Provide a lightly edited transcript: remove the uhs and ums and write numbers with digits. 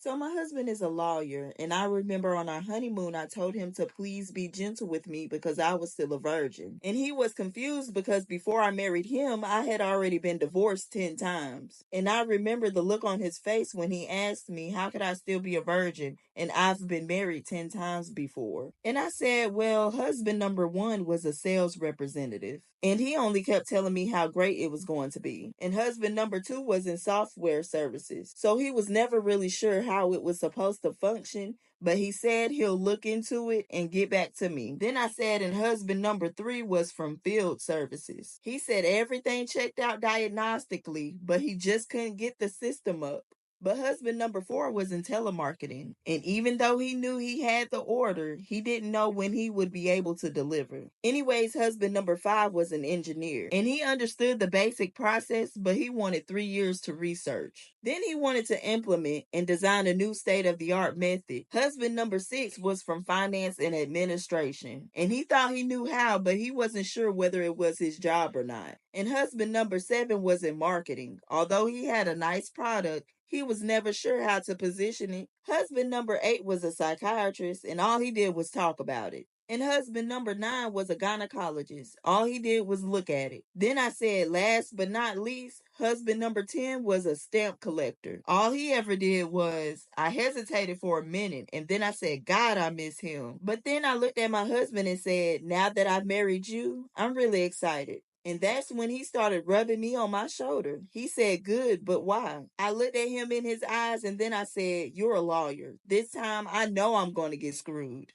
So my husband is a lawyer, and I remember on our honeymoon, I told him to please be gentle with me because I was still a virgin. And he was confused because before I married him, I had already been divorced 10 times. And I remember the look on his face when he asked me, how could I still be a virgin? And I've been married 10 times before. And I said, well, husband number one was a sales representative. And he only kept telling me how great it was going to be. And husband number two was in software services. So he was never really sure how it was supposed to function, but he said he'll look into it and get back to me. Then I said, and husband number three was from field services. He said everything checked out diagnostically, but he just couldn't get the system up. But husband number four was in telemarketing. And even though he knew he had the order, he didn't know when he would be able to deliver. Anyways, husband number five was an engineer. And he understood the basic process, but he wanted 3 years to research. Then he wanted to implement and design a new state of the art method. Husband number six was from finance and administration. And he thought he knew how, but he wasn't sure whether it was his job or not. And husband number seven was in marketing. Although he had a nice product, he was never sure how to position it. Husband number eight was a psychiatrist, and all he did was talk about it. And husband number nine was a gynecologist. All he did was look at it. Then I said, last but not least, husband number 10 was a stamp collector. All he ever did was, I hesitated for a minute, and then I said, God, I miss him. But then I looked at my husband and said, now that I've married you, I'm really excited. And that's when he started rubbing me on my shoulder. He said, good, but why? I looked at him in his eyes and then I said, you're a lawyer. This time I know I'm going to get screwed.